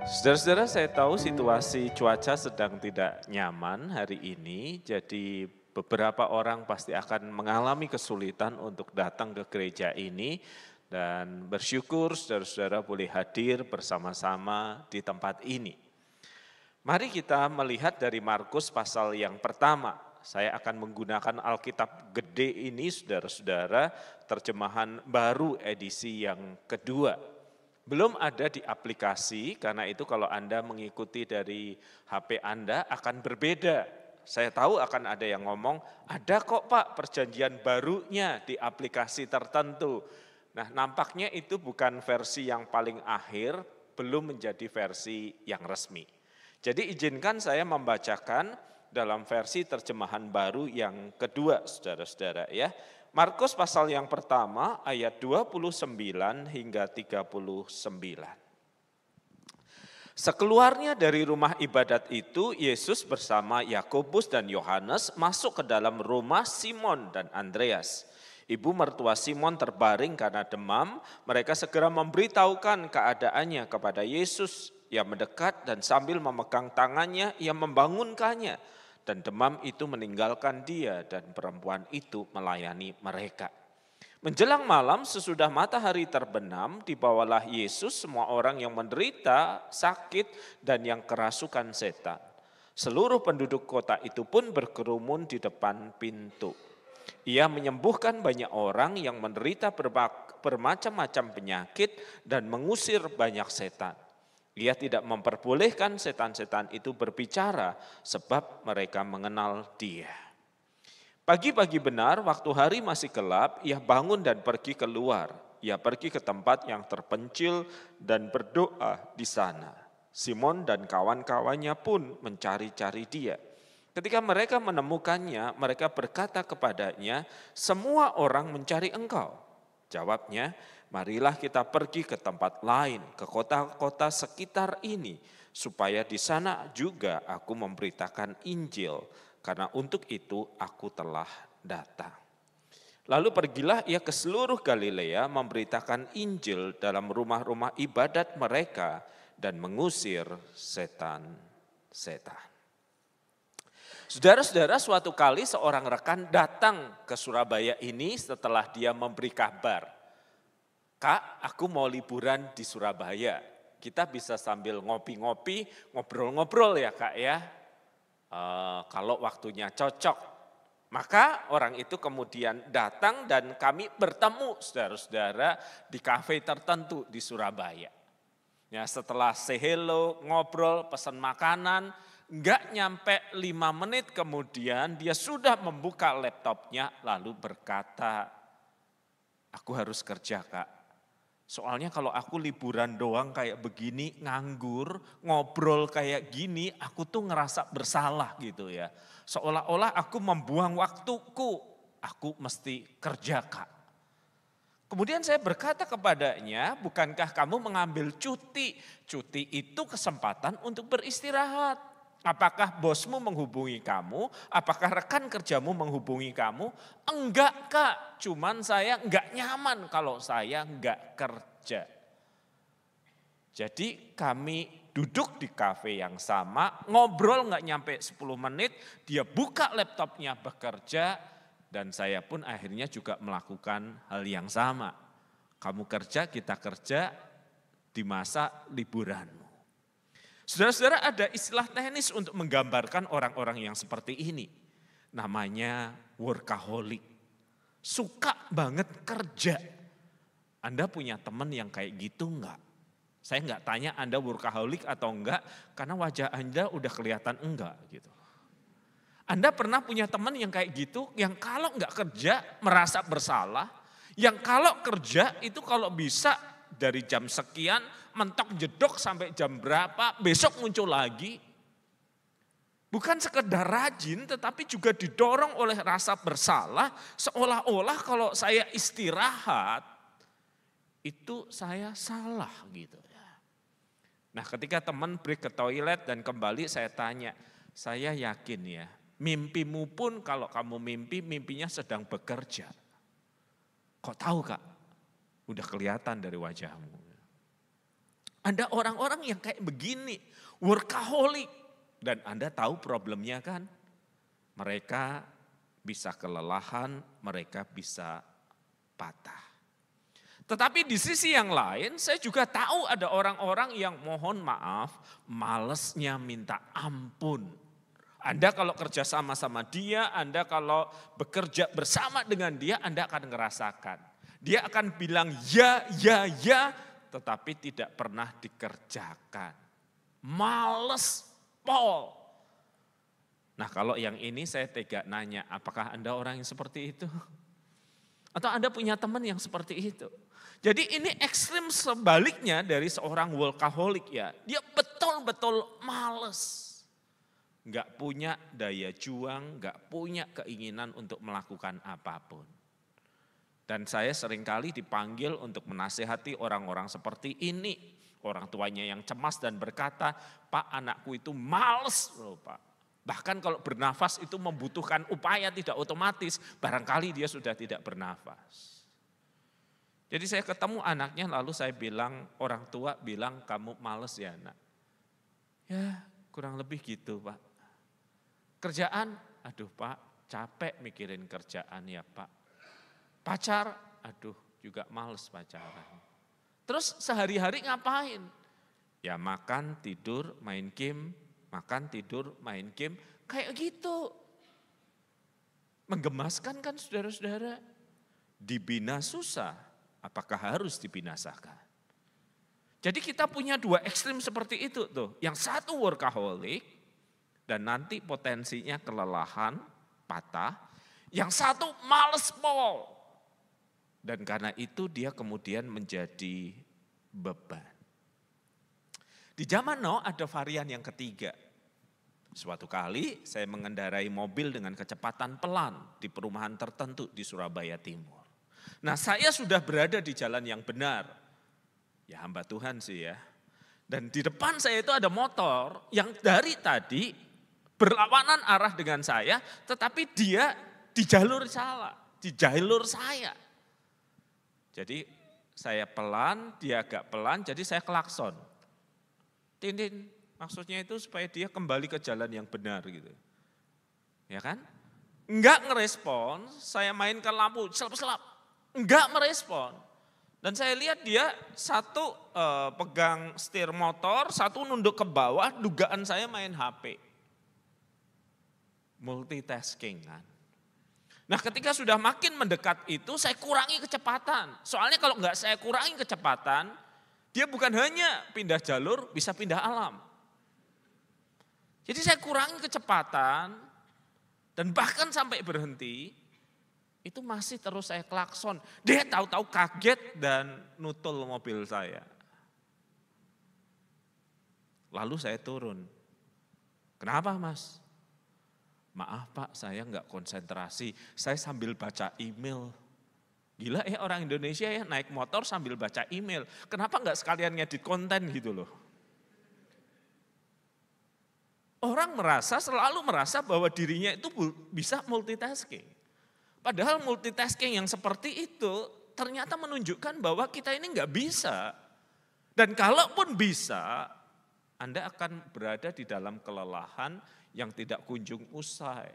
Saudara-saudara, saya tahu situasi cuaca sedang tidak nyaman hari ini, jadi beberapa orang pasti akan mengalami kesulitan untuk datang ke gereja ini dan bersyukur saudara-saudara boleh hadir bersama-sama di tempat ini. Mari kita melihat dari Markus pasal yang pertama. Saya akan menggunakan Alkitab gede ini saudara-saudara, terjemahan baru edisi yang kedua. Belum ada di aplikasi, karena itu kalau Anda mengikuti dari HP Anda akan berbeda. Saya tahu akan ada yang ngomong, ada kok Pak perjanjian barunya di aplikasi tertentu. Nah, nampaknya itu bukan versi yang paling akhir, belum menjadi versi yang resmi. Jadi izinkan saya membacakan dalam versi terjemahan baru yang kedua, saudara-saudara ya. Markus pasal yang pertama ayat 29 hingga 39. Sekeluarnya dari rumah ibadat itu, Yesus bersama Yakobus dan Yohanes masuk ke dalam rumah Simon dan Andreas. Ibu mertua Simon terbaring karena demam, mereka segera memberitahukan keadaannya kepada Yesus. Ia mendekat dan sambil memegang tangannya, ia membangunkannya. Dan demam itu meninggalkan dia dan perempuan itu melayani mereka. Menjelang malam sesudah matahari terbenam, dibawalah Yesus semua orang yang menderita, sakit, dan yang kerasukan setan. Seluruh penduduk kota itu pun berkerumun di depan pintu. Ia menyembuhkan banyak orang yang menderita bermacam-macam penyakit dan mengusir banyak setan. Ia tidak memperbolehkan setan-setan itu berbicara sebab mereka mengenal Dia. Pagi-pagi benar, waktu hari masih gelap, ia bangun dan pergi keluar. Ia pergi ke tempat yang terpencil dan berdoa di sana. Simon dan kawan-kawannya pun mencari-cari dia. Ketika mereka menemukannya, mereka berkata kepadanya, "Semua orang mencari engkau." Jawabnya, "Marilah kita pergi ke tempat lain, ke kota-kota sekitar ini, supaya di sana juga aku memberitakan Injil, karena untuk itu aku telah datang." Lalu pergilah ia ke seluruh Galilea memberitakan Injil dalam rumah-rumah ibadat mereka dan mengusir setan-setan. Saudara-saudara, suatu kali seorang rekan datang ke Surabaya ini setelah dia memberi kabar. "Kak, aku mau liburan di Surabaya. Kita bisa sambil ngopi-ngopi, ngobrol-ngobrol ya Kak ya. Kalau waktunya cocok." Maka orang itu kemudian datang dan kami bertemu saudara-saudara di kafe tertentu di Surabaya. Ya, setelah say hello, ngobrol, pesan makanan, enggak nyampe 5 menit kemudian dia sudah membuka laptopnya lalu berkata, "Aku harus kerja Kak. Soalnya kalau aku liburan doang kayak begini, nganggur, ngobrol kayak gini, aku tuh ngerasa bersalah gitu ya. Seolah-olah aku membuang waktuku, aku mesti kerja Kak." Kemudian saya berkata kepadanya, "Bukankah kamu mengambil cuti? Cuti itu kesempatan untuk beristirahat. Apakah bosmu menghubungi kamu? Apakah rekan kerjamu menghubungi kamu?" "Enggak Kak, cuman saya enggak nyaman kalau saya enggak kerja." Jadi kami duduk di kafe yang sama, ngobrol enggak nyampe 10 menit, dia buka laptopnya bekerja, dan saya pun akhirnya juga melakukan hal yang sama. Kamu kerja, kita kerja di masa liburanmu. Saudara-saudara, ada istilah teknis untuk menggambarkan orang-orang yang seperti ini. Namanya workaholic. Suka banget kerja. Anda punya teman yang kayak gitu enggak? Saya enggak tanya Anda workaholic atau enggak, karena wajah Anda udah kelihatan enggak gitu. Anda pernah punya teman yang kayak gitu, yang kalau enggak kerja merasa bersalah, yang kalau kerja itu kalau bisa dari jam sekian mentok jedok sampai jam berapa, besok muncul lagi. Bukan sekedar rajin tetapi juga didorong oleh rasa bersalah, seolah-olah kalau saya istirahat itu saya salah gitu ya. Nah, ketika teman break ke toilet dan kembali saya tanya, "Saya yakin ya, mimpimu pun kalau kamu mimpi, mimpinya sedang bekerja." "Kok tahu Kak?" "Udah kelihatan dari wajahmu." Ada orang-orang yang kayak begini, workaholic. Dan Anda tahu problemnya kan? Mereka bisa kelelahan, mereka bisa patah. Tetapi di sisi yang lain saya juga tahu ada orang-orang yang mohon maaf, malesnya minta ampun. Anda kalau kerja sama dia, Anda kalau bekerja bersama dengan dia, Anda akan ngerasakan. Dia akan bilang ya, tetapi tidak pernah dikerjakan. Males pol. Nah kalau yang ini saya tega nanya, apakah Anda orang yang seperti itu? Atau Anda punya teman yang seperti itu? Jadi ini ekstrim sebaliknya dari seorang workaholic ya. Dia betul-betul males. Enggak punya daya juang, enggak punya keinginan untuk melakukan apapun. Dan saya seringkali dipanggil untuk menasehati orang-orang seperti ini. Orang tuanya yang cemas dan berkata, Pak anakku itu males loh Pak. Bahkan kalau bernafas itu membutuhkan upaya tidak otomatis. Barangkali dia sudah tidak bernafas. Jadi saya ketemu anaknya lalu saya bilang, orang tua bilang kamu males ya nak. Ya kurang lebih gitu Pak. Kerjaan, aduh Pak capek mikirin kerjaan ya Pak. Pacar, aduh juga males pacaran. Terus sehari-hari ngapain? Ya makan, tidur, main game, makan, tidur, main game. Kayak gitu. Menggemaskan kan saudara-saudara. Dibina susah, apakah harus dibinasakan? Jadi kita punya dua ekstrim seperti itu tuh. Yang satu workaholic dan nanti potensinya kelelahan, patah. Yang satu males pol. Dan karena itu dia kemudian menjadi beban. Di zaman Now ada varian yang ketiga. Suatu kali saya mengendarai mobil dengan kecepatan pelan di perumahan tertentu di Surabaya Timur. Nah saya sudah berada di jalan yang benar. Ya hamba Tuhan sih ya. Dan di depan saya itu ada motor yang dari tadi berlawanan arah dengan saya. Tetapi dia di jalur salah, di jalur saya. Jadi saya pelan, dia agak pelan, jadi saya klakson. Tin, maksudnya itu supaya dia kembali ke jalan yang benar gitu. Ya kan? Enggak ngerespon, saya mainkan lampu, selap-selap. Enggak merespon. Dan saya lihat dia satu pegang setir motor, satu nunduk ke bawah, dugaan saya main HP. Multitasking kan. Nah ketika sudah makin mendekat itu saya kurangi kecepatan. Soalnya kalau enggak saya kurangi kecepatan, dia bukan hanya pindah jalur, bisa pindah alam. Jadi saya kurangi kecepatan dan bahkan sampai berhenti, itu masih terus saya klakson. Dia tahu-tahu kaget dan nutul mobil saya. Lalu saya turun. Kenapa Mas? Maaf Pak, saya enggak konsentrasi, saya sambil baca email. Gila ya orang Indonesia ya naik motor sambil baca email. Kenapa enggak sekalian ngedit konten gitu loh. Orang selalu merasa bahwa dirinya itu bisa multitasking. Padahal multitasking yang seperti itu ternyata menunjukkan bahwa kita ini enggak bisa. Dan kalaupun bisa, Anda akan berada di dalam kelelahan yang tidak kunjung usai.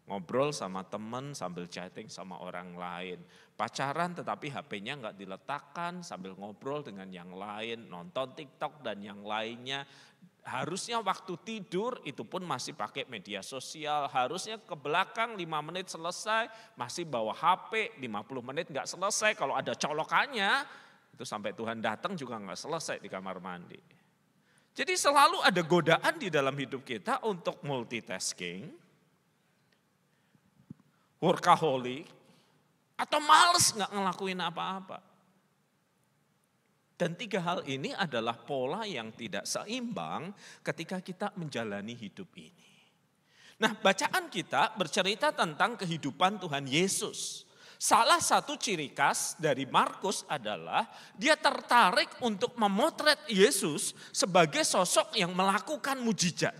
Ngobrol sama teman sambil chatting sama orang lain. Pacaran tetapi HP-nya enggak diletakkan sambil ngobrol dengan yang lain. Nonton TikTok dan yang lainnya. Harusnya waktu tidur itu pun masih pakai media sosial. Harusnya ke belakang 5 menit selesai. Masih bawa HP 50 menit enggak selesai. Kalau ada colokannya itu sampai Tuhan datang juga enggak selesai di kamar mandi. Jadi selalu ada godaan di dalam hidup kita untuk multitasking, workaholic, atau males nggak ngelakuin apa-apa. Dan 3 hal ini adalah pola yang tidak seimbang ketika kita menjalani hidup ini. Nah bacaan kita bercerita tentang kehidupan Tuhan Yesus. Salah satu ciri khas dari Markus adalah dia tertarik untuk memotret Yesus sebagai sosok yang melakukan mujizat.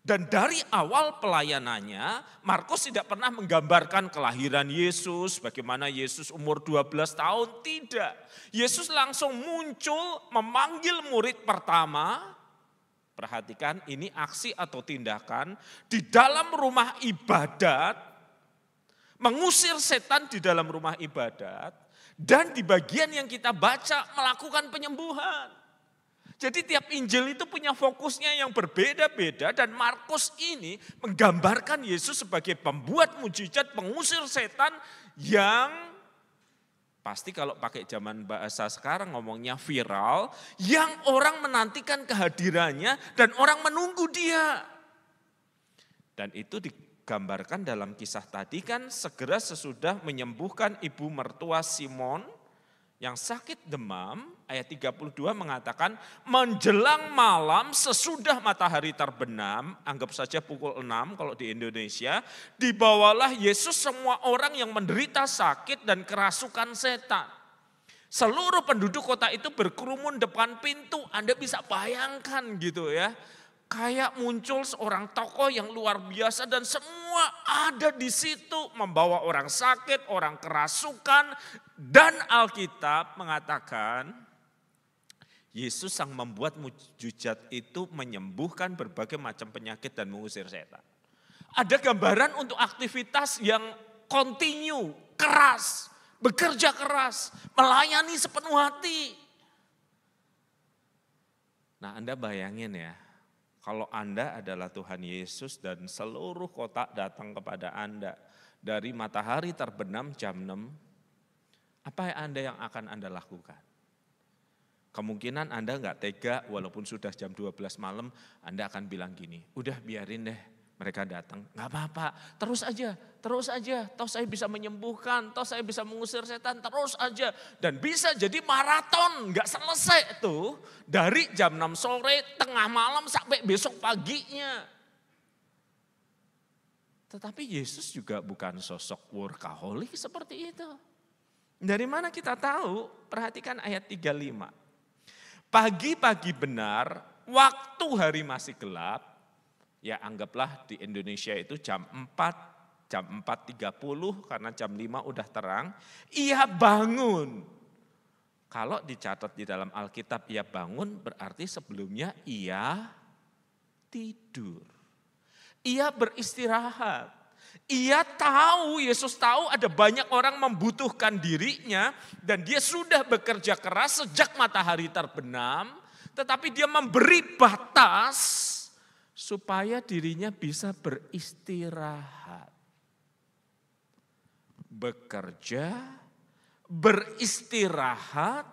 Dan dari awal pelayanannya, Markus tidak pernah menggambarkan kelahiran Yesus, bagaimana Yesus umur 12 tahun, tidak. Yesus langsung muncul memanggil murid pertama, perhatikan ini aksi atau tindakan, di dalam rumah ibadat, mengusir setan di dalam rumah ibadat, dan di bagian yang kita baca melakukan penyembuhan. Jadi tiap Injil itu punya fokusnya yang berbeda-beda dan Markus ini menggambarkan Yesus sebagai pembuat mujizat, pengusir setan yang pasti kalau pakai zaman bahasa sekarang ngomongnya viral, yang orang menantikan kehadirannya dan orang menunggu dia. Dan itu digambarkan dalam kisah tadi kan segera sesudah menyembuhkan ibu mertua Simon yang sakit demam, ayat 32 mengatakan menjelang malam sesudah matahari terbenam, anggap saja pukul 6 kalau di Indonesia, dibawalah Yesus semua orang yang menderita sakit dan kerasukan setan. Seluruh penduduk kota itu berkerumun depan pintu, Anda bisa bayangkan gitu ya. Kayak muncul seorang tokoh yang luar biasa dan semua ada di situ membawa orang sakit, orang kerasukan. Dan Alkitab mengatakan Yesus sang membuat mujizat itu menyembuhkan berbagai macam penyakit dan mengusir setan. Ada gambaran untuk aktivitas yang kontinu, keras, bekerja keras, melayani sepenuh hati. Nah Anda bayangin ya. Kalau Anda adalah Tuhan Yesus dan seluruh kota datang kepada Anda dari matahari terbenam jam 6, apa yang akan Anda lakukan? Kemungkinan Anda enggak tega walaupun sudah jam 12 malam, Anda akan bilang gini, udah biarin deh mereka datang, enggak apa-apa, terus aja, toh saya bisa menyembuhkan, toh saya bisa mengusir setan, terus aja. Dan bisa jadi maraton, enggak selesai tuh, dari jam 6 sore, tengah malam sampai besok paginya. Tetapi Yesus juga bukan sosok workaholic seperti itu. Dari mana kita tahu? Perhatikan ayat 35. Pagi-pagi benar, waktu hari masih gelap, ya anggaplah di Indonesia itu jam 4:30 karena jam 5 udah terang, ia bangun. Kalau dicatat di dalam Alkitab ia bangun berarti sebelumnya ia tidur. Ia beristirahat. Yesus tahu ada banyak orang membutuhkan dirinya dan dia sudah bekerja keras sejak matahari terbenam, tetapi dia memberi batas supaya dirinya bisa beristirahat. Bekerja, beristirahat,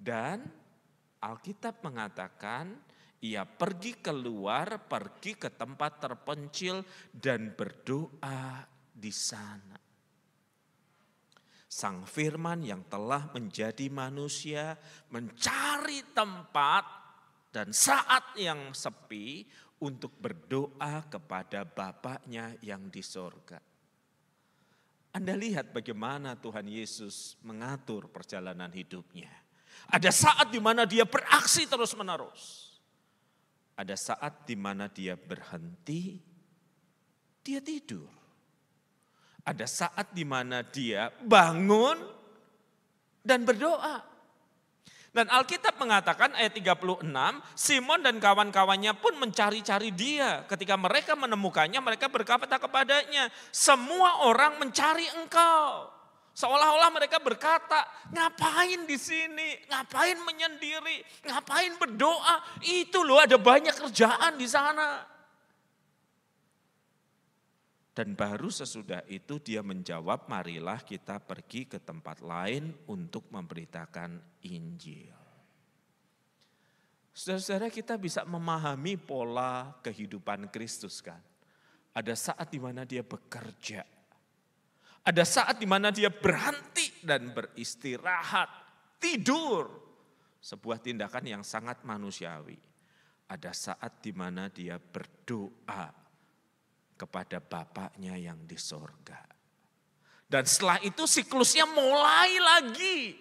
dan Alkitab mengatakan ia pergi keluar, pergi ke tempat terpencil dan berdoa di sana. Sang Firman yang telah menjadi manusia mencari tempat dan saat yang sepi untuk berdoa kepada Bapaknya yang di sorga. Anda lihat bagaimana Tuhan Yesus mengatur perjalanan hidupnya. Ada saat di mana dia beraksi terus-menerus. Ada saat di mana dia berhenti, dia tidur. Ada saat di mana dia bangun dan berdoa. Dan Alkitab mengatakan ayat 36, Simon dan kawan-kawannya pun mencari-cari dia. Ketika mereka menemukannya, mereka berkata kepadanya, semua orang mencari engkau. Seolah-olah mereka berkata, ngapain di sini, ngapain menyendiri, ngapain berdoa, itu loh ada banyak kerjaan di sana. Dan baru sesudah itu dia menjawab, marilah kita pergi ke tempat lain untuk memberitakan Injil. Saudara-saudara, kita bisa memahami pola kehidupan Kristus kan. Ada saat di mana dia bekerja. Ada saat di mana dia berhenti dan beristirahat, tidur. Sebuah tindakan yang sangat manusiawi. Ada saat di mana dia berdoa kepada Bapaknya yang di sorga. Dan setelah itu siklusnya mulai lagi.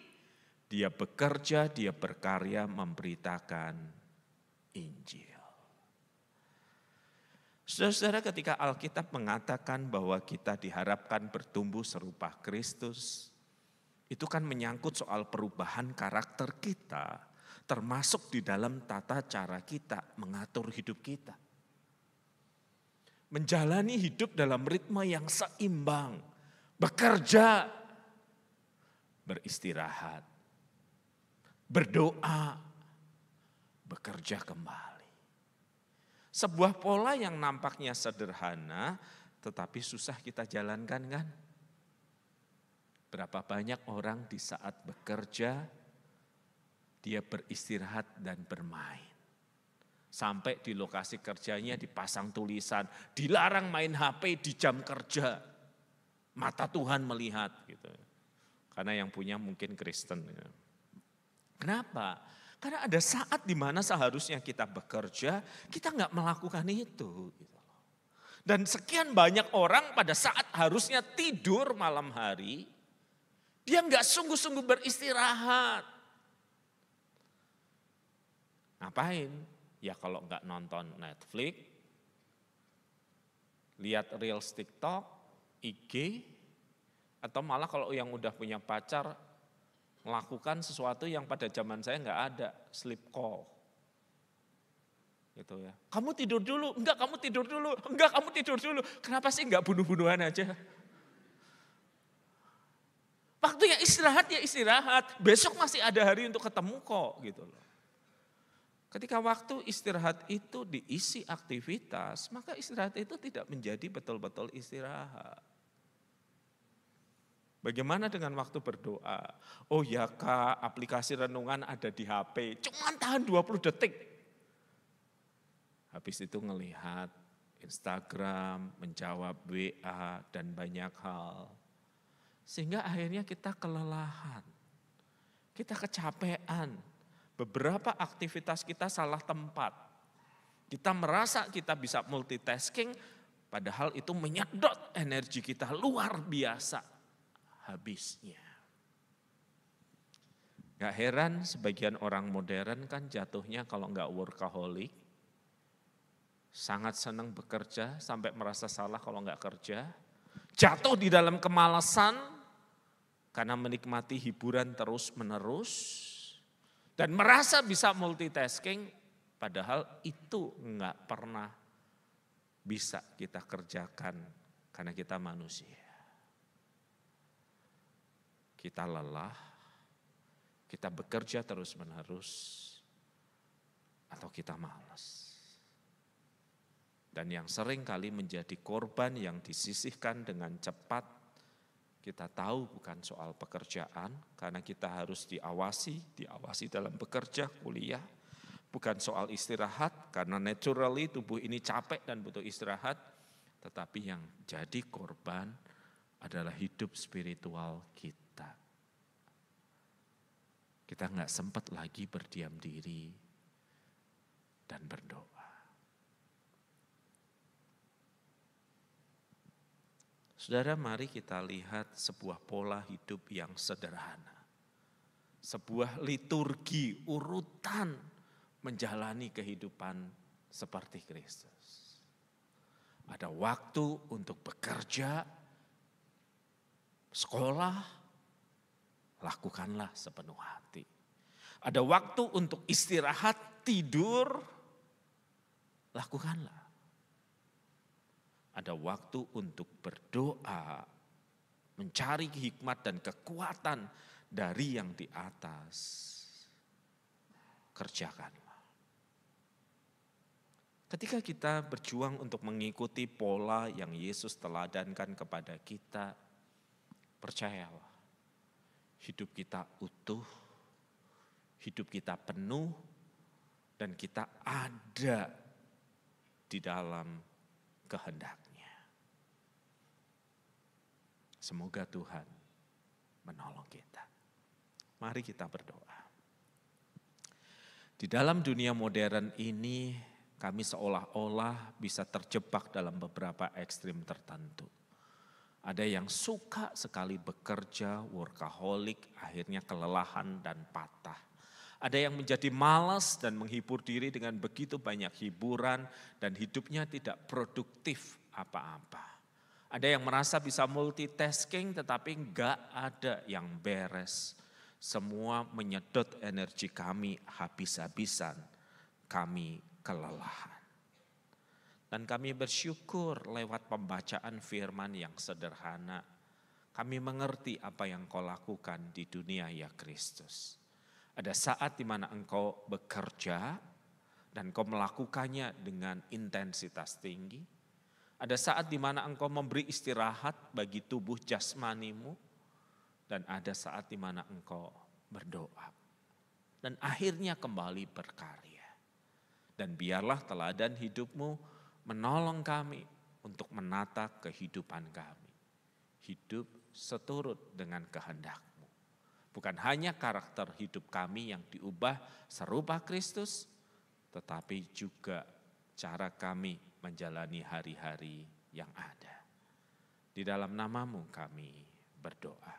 Dia bekerja, dia berkarya memberitakan Injil. Saudara-saudara, ketika Alkitab mengatakan bahwa kita diharapkan bertumbuh serupa Kristus, itu kan menyangkut soal perubahan karakter kita, termasuk di dalam tata cara kita mengatur hidup kita. Menjalani hidup dalam ritme yang seimbang, bekerja, beristirahat, berdoa, bekerja kembali. Sebuah pola yang nampaknya sederhana, tetapi susah kita jalankan kan? Berapa banyak orang di saat bekerja, dia beristirahat dan bermain. Sampai di lokasi kerjanya dipasang tulisan, dilarang main HP di jam kerja. Mata Tuhan melihat gitu. Karena yang punya mungkin Kristen. Kenapa? Karena ada saat di mana seharusnya kita bekerja, kita nggak melakukan itu. Dan sekian banyak orang pada saat harusnya tidur malam hari, dia nggak sungguh-sungguh beristirahat. Ngapain? Ya kalau nggak nonton Netflix, lihat Reels TikTok, IG, atau malah kalau yang udah punya pacar, melakukan sesuatu yang pada zaman saya nggak ada, sleep call. Gitu ya. Kamu tidur dulu, enggak kamu tidur dulu, enggak kamu tidur dulu. Kenapa sih enggak bunuh-bunuhan aja? Waktunya istirahat ya istirahat, besok masih ada hari untuk ketemu kok gitu loh. Ketika waktu istirahat itu diisi aktivitas, maka istirahat itu tidak menjadi betul-betul istirahat. Bagaimana dengan waktu berdoa? Oh ya Kak, aplikasi renungan ada di HP, cuman tahan 20 detik. Habis itu ngelihat Instagram, menjawab WA, dan banyak hal. Sehingga akhirnya kita kelelahan, kita kecapean, beberapa aktivitas kita salah tempat. Kita merasa kita bisa multitasking, padahal itu menyedot energi kita luar biasa. Habisnya. Gak heran sebagian orang modern kan jatuhnya kalau gak workaholic, sangat senang bekerja sampai merasa salah kalau gak kerja, jatuh di dalam kemalasan karena menikmati hiburan terus menerus, dan merasa bisa multitasking, padahal itu gak pernah bisa kita kerjakan karena kita manusia. Kita lelah, kita bekerja terus-menerus, atau kita malas. Dan yang sering kali menjadi korban yang disisihkan dengan cepat, kita tahu bukan soal pekerjaan, karena kita harus diawasi dalam bekerja, kuliah. Bukan soal istirahat, karena naturally tubuh ini capek dan butuh istirahat. Tetapi yang jadi korban adalah hidup spiritual kita. Kita nggak sempat lagi berdiam diri dan berdoa. Saudara, mari kita lihat sebuah pola hidup yang sederhana. Sebuah liturgi, urutan menjalani kehidupan seperti Kristus. Ada waktu untuk bekerja, sekolah, lakukanlah sepenuh hati. Ada waktu untuk istirahat, tidur, lakukanlah. Ada waktu untuk berdoa, mencari hikmat dan kekuatan dari yang di atas. Kerjakanlah. Ketika kita berjuang untuk mengikuti pola yang Yesus teladankan kepada kita, percayalah, hidup kita utuh, hidup kita penuh, dan kita ada di dalam kehendaknya. Semoga Tuhan menolong kita. Mari kita berdoa. Di dalam dunia modern ini, kami seolah-olah bisa terjebak dalam beberapa ekstrim tertentu. Ada yang suka sekali bekerja, workaholic, akhirnya kelelahan dan patah. Ada yang menjadi malas dan menghibur diri dengan begitu banyak hiburan dan hidupnya tidak produktif apa-apa. Ada yang merasa bisa multitasking tetapi enggak ada yang beres. Semua menyedot energi kami habis-habisan. Kami kelelahan. Dan kami bersyukur lewat pembacaan firman yang sederhana. Kami mengerti apa yang Kau lakukan di dunia ya Kristus. Ada saat di mana Engkau bekerja dan Kau melakukannya dengan intensitas tinggi. Ada saat di mana Engkau memberi istirahat bagi tubuh jasmanimu. Dan ada saat di mana Engkau berdoa. Dan akhirnya kembali berkarya. Dan biarlah teladan hidupmu menolong kami untuk menata kehidupan kami. Hidup seturut dengan kehendak-Mu. Bukan hanya karakter hidup kami yang diubah serupa Kristus, tetapi juga cara kami menjalani hari-hari yang ada. Di dalam nama-Mu kami berdoa.